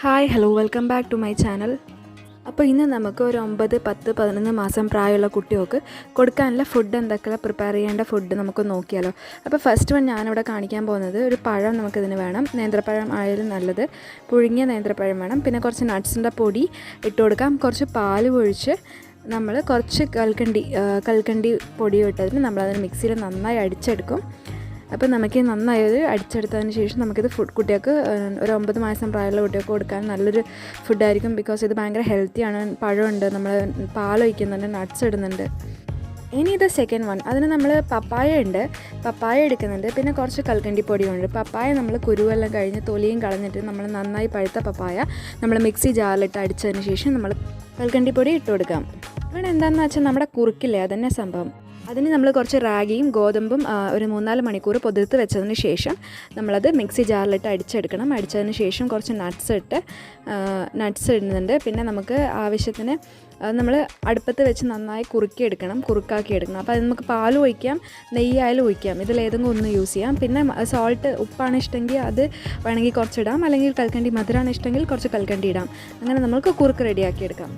Hi hello welcome back to my channel. അപ്പോൾ ഇന്ന് നമുക്ക് ഒരു 9, 10, 11 മാസം പ്രായമുള്ള കുട്ടികൾക്ക് കൊടുക്കാനുള്ള ഫുഡ് എന്തൊക്കെയാണ് പ്രിപ്പയർ ചെയ്യേണ്ട ഫുഡ് നമുക്ക് നോക്കിയാലോ. അപ്പോൾ ഫസ്റ്റ് വൺ ഞാനിവിടെ കാണിക്കാൻ പോകുന്നത് ഒരു പഴം നമുക്കിതിന് വേണം. നേന്ത്രപ്പഴം ആയാലും നല്ലത്, പുഴുങ്ങിയ നേന്ത്രപ്പഴം വേണം. പിന്നെ കുറച്ച് നട്ട്സിൻ്റെ പൊടി ഇട്ട് കൊടുക്കാം. കുറച്ച് പാൽ ഒഴിച്ച് നമ്മൾ കുറച്ച് കൽക്കണ്ടി പൊടി ഇട്ടതിന് നമ്മളതിന് മിക്സിയിൽ നന്നായി അടിച്ചെടുക്കും. അപ്പോൾ നമുക്ക് നന്നായി അടിച്ചെടുത്തതിന് ശേഷം നമുക്കിത് കുട്ടികൾക്ക് ഒരു 9 മാസം പ്രായമുള്ള കുട്ടികൾക്ക് കൊടുക്കാൻ നല്ലൊരു ഫുഡായിരിക്കും. ബിക്കോസ് ഇത് ഭയങ്കര ഹെൽത്തിയാണ്. പഴമുണ്ട്, നമ്മൾ പാലൊഴിക്കുന്നുണ്ട്, നട്ട്സ് ഇടുന്നുണ്ട്. ഇനി ഇത് സെക്കൻഡ് വൺ, അതിന് നമ്മൾ പപ്പായ എടുക്കുന്നുണ്ട്. പിന്നെ കുറച്ച് കൽക്കണ്ടി പൊടിയുണ്ട്. പപ്പായ നമ്മൾ കുരുവെല്ലാം കഴിഞ്ഞ് തൊലിയും കളഞ്ഞിട്ട് നമ്മൾ നന്നായി പഴുത്ത പപ്പായ നമ്മൾ മിക്സി ജാറിലിട്ട് അടിച്ചതിന് ശേഷം നമ്മൾ കൽക്കണ്ടി പൊടി ഇട്ട് കൊടുക്കാം. ഇവിടെ എന്താണെന്ന് വെച്ചാൽ നമ്മുടെ കുറുക്കില്ലേ, അതന്നെ സംഭവം. അതിന് നമ്മൾ കുറച്ച് റാഗിയും ഗോതമ്പും ഒരു 3-4 മണിക്കൂർ പൊതിർത്ത് വെച്ചതിന് ശേഷം നമ്മളത് മിക്സി ജാറിലിട്ട് അടിച്ചെടുക്കണം. അടിച്ചതിന് ശേഷം കുറച്ച് നട്ട്സ് ഇടുന്നുണ്ട്. പിന്നെ നമുക്ക് ആവശ്യത്തിന് നമ്മൾ അടുപ്പത്ത് വെച്ച് നന്നായി കുറുക്കാക്കി എടുക്കണം. അപ്പോൾ അത് നമുക്ക് പാൽ ഒഴിക്കാം, നെയ്യായാലും ഒഴിക്കാം, ഇതിലേതെങ്കിലും ഒന്ന് യൂസ് ചെയ്യാം. പിന്നെ സോൾട്ട്, ഉപ്പാണ് ഇഷ്ടമെങ്കിൽ അത് വേണമെങ്കിൽ കുറച്ചിടാം, അല്ലെങ്കിൽ കൽക്കണ്ടി മധുരമാണ് ഇഷ്ടമെങ്കിൽ കുറച്ച് കൽക്കണ്ടി ഇടാം. അങ്ങനെ നമുക്ക് കുറുക്ക് റെഡിയാക്കി എടുക്കാം.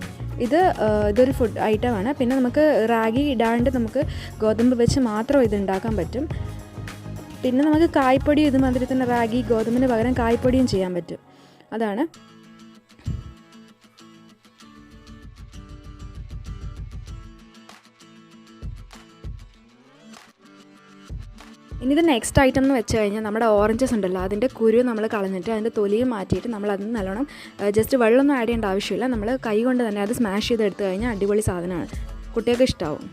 ഇതൊരു ഫുഡ് ഐറ്റമാണ്. പിന്നെ നമുക്ക് റാഗി ഇടാണ്ട് നമുക്ക് ഗോതമ്പ് വെച്ച് മാത്രം ഇത് ഉണ്ടാക്കാൻ പറ്റും. പിന്നെ നമുക്ക് കായ്പ്പൊടി ഇതുമാതിരി തന്നെ റാഗി ഗോതമ്പിന് പകരം കായ്പ്പൊടിയും ചെയ്യാൻ പറ്റും. അതാണ്. ഇനി ഇത് നെക്സ്റ്റ് ഐറ്റം എന്ന് വെച്ച് കഴിഞ്ഞാൽ നമ്മുടെ ഓറഞ്ചസ് ഉണ്ടല്ലോ, അതിൻ്റെ കുരു നമ്മൾ കളഞ്ഞിട്ട് അതിൻ്റെ തൊലിയും മാറ്റിയിട്ട് നമ്മൾ അതിന് നല്ലോണം ജസ്റ്റ് വെള്ളമൊന്നും ആഡ് ചെയ്യേണ്ട ആവശ്യമില്ല. നമ്മൾ കൈ കൊണ്ട് തന്നെ അത് സ്മാഷ് ചെയ്ത് എടുത്തു കഴിഞ്ഞാൽ അടിപൊളി സാധനമാണ്, കുട്ടികൾക്ക് ഇഷ്ടമാവും.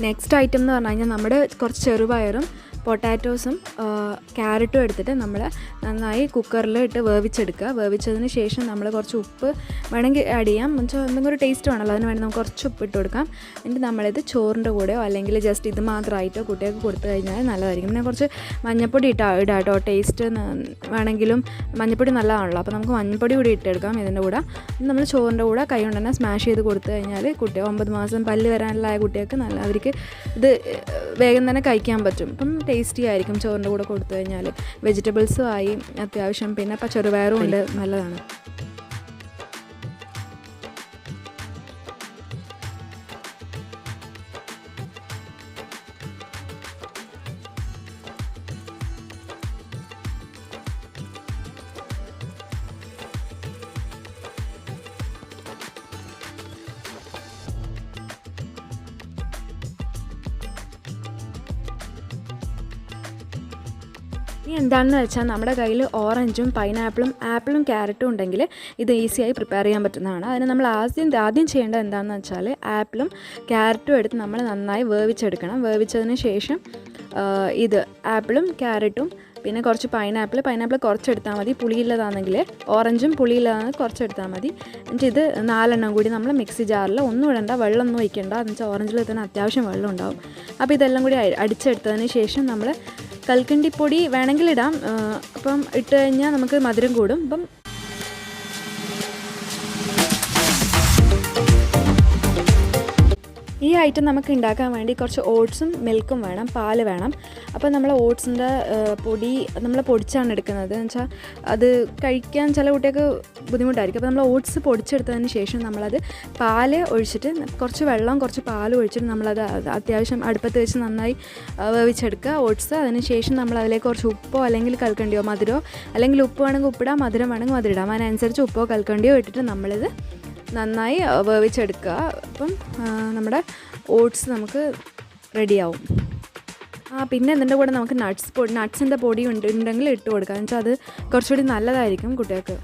നെക്സ്റ്റ് ഐറ്റം എന്ന് പറഞ്ഞു കഴിഞ്ഞാൽ നമ്മുടെ കുറച്ച് ചെറുപയറും പൊട്ടാറ്റോസും ക്യാരറ്റും എടുത്തിട്ട് നമ്മൾ നന്നായി കുക്കറിൽ ഇട്ട് വേവിച്ചെടുക്കുക. വേവിച്ചതിന് ശേഷം നമ്മൾ കുറച്ച് ഉപ്പ് വേണമെങ്കിൽ ആഡ് ചെയ്യാം. എന്നുവെച്ചാൽ എന്തെങ്കിലും ഒരു ടേസ്റ്റ് വേണമല്ലോ, അതിന് വേണ്ടി നമുക്ക് കുറച്ച് ഉപ്പ് ഇട്ട് കൊടുക്കാം. എന്നിട്ട് നമ്മളിത് ചോറിൻ്റെ കൂടെയോ അല്ലെങ്കിൽ ജസ്റ്റ് ഇത് മാത്രമായിട്ടോ കുട്ടികൾക്ക് കൊടുത്തു കഴിഞ്ഞാൽ നല്ലതായിരിക്കും. പിന്നെ കുറച്ച് മഞ്ഞൾപ്പൊടി ഇടാം കേട്ടോ, ടേസ്റ്റ് വേണമെങ്കിലും മഞ്ഞൾപ്പൊടി നല്ലതാണല്ലോ. അപ്പോൾ നമുക്ക് മഞ്ഞൾപ്പൊടി കൂടി ഇട്ടെടുക്കാം ഇതിൻ്റെ കൂടെ. നമ്മൾ ചോറിൻ്റെ കൂടെ കൈ കൊണ്ട് തന്നെ സ്മാഷ് ചെയ്ത് കൊടുത്തു കഴിഞ്ഞാൽ 9 മാസം പല്ല് വരാനുള്ള കുട്ടികൾക്ക് അവർക്ക് ഇത് വേഗം തന്നെ കഴിക്കാൻ പറ്റും. അപ്പം ടേസ്റ്റി ആയിരിക്കും ചോറിൻ്റെ കൂടെ കൊടുത്തു കഴിഞ്ഞാൽ. വെജിറ്റബിൾസും ആയി അത്യാവശ്യം, പിന്നെ ചെറുപയറും ഉണ്ട്, നല്ലതാണ്. ഇനി എന്താണെന്ന് വെച്ചാൽ നമ്മുടെ കയ്യിൽ ഓറഞ്ചും ആപ്പിളും ക്യാരറ്റും ഉണ്ടെങ്കിൽ ഇത് ഈസിയായി പ്രിപ്പയർ ചെയ്യാൻ പറ്റുന്നതാണ്. അതിന് നമ്മൾ ആദ്യം ചെയ്യേണ്ടത് എന്താണെന്ന് വെച്ചാൽ ആപ്പിളും ക്യാരറ്റും എടുത്ത് നമ്മൾ നന്നായി വേവിച്ചെടുക്കണം. വേവിച്ചതിന് ശേഷം ഇത് ആപ്പിളും ക്യാരറ്റും പിന്നെ കുറച്ച് പൈനാപ്പിൾ കുറച്ചെടുത്താൽ മതി. പുളിയില്ലതാണെങ്കിൽ ഓറഞ്ചും പുളിയില്ലതാണെങ്കിൽ കുറച്ചെടുത്താൽ മതി. എന്നിട്ട് ഇത് 4 കൂടി നമ്മൾ മിക്സി ജാറിൽ ഒന്നും ഇടണ്ട, വെള്ളമൊന്നും ഒഴിക്കേണ്ട. എന്ന് വെച്ചാൽ ഓറഞ്ചിൽ തന്നെ അത്യാവശ്യം വെള്ളം ഉണ്ടാവും. അപ്പോൾ ഇതെല്ലാം കൂടി അടിച്ചെടുത്തതിന് ശേഷം നമ്മൾ കൽക്കണ്ടിപ്പൊടി വേണമെങ്കിൽ ഇടാം. അപ്പം ഇട്ട് കഴിഞ്ഞാൽ നമുക്ക് മധുരം കൂടും. അപ്പം ഈ ഐറ്റം നമുക്ക് ഉണ്ടാക്കാൻ വേണ്ടി കുറച്ച് ഓട്സും മിൽക്കും വേണം, പാൽ വേണം. അപ്പോൾ നമ്മൾ ഓട്സിൻ്റെ പൊടി നമ്മൾ പൊടിച്ചാണ് എടുക്കുന്നത്. എന്ന് വെച്ചാൽ അത് കഴിക്കാൻ ചില കുട്ടികൾക്ക് ബുദ്ധിമുട്ടായിരിക്കും. അപ്പോൾ നമ്മൾ ഓട്സ് പൊടിച്ചെടുത്തതിന് ശേഷം നമ്മളത് പാൽ ഒഴിച്ചിട്ട് കുറച്ച് വെള്ളം കുറച്ച് പാൽ ഒഴിച്ചിട്ട് നമ്മളത് അത്യാവശ്യം അടുപ്പത്ത് വെച്ച് നന്നായി വേവിച്ചെടുക്കുക ഓട്സ്. അതിന് ശേഷം നമ്മൾ അതിലേക്ക് കുറച്ച് ഉപ്പോ അല്ലെങ്കിൽ കൽക്കണ്ടിയോ മധുരമോ, അല്ലെങ്കിൽ ഉപ്പ് വേണമെങ്കിൽ ഉപ്പിടാം, മധുരം വേണമെങ്കിൽ മധുരം ഇടാം. അതിനനുസരിച്ച് ഉപ്പോ കൽക്കണ്ടിയോ ഇട്ടിട്ട് നമ്മളിത് നന്നായി വേവിച്ചെടുക്കുക. അപ്പം നമ്മുടെ ഓട്സ് നമുക്ക് റെഡിയാവും. പിന്നെ ഇതിൻ്റെ കൂടെ നമുക്ക് നട്ട്സിൻ്റെ പൊടി ഉണ്ടെങ്കിൽ ഇട്ട് കൊടുക്കുക. എന്ന് വെച്ചാൽ അത് കുറച്ചുകൂടി നല്ലതായിരിക്കും കുട്ടികൾക്ക്.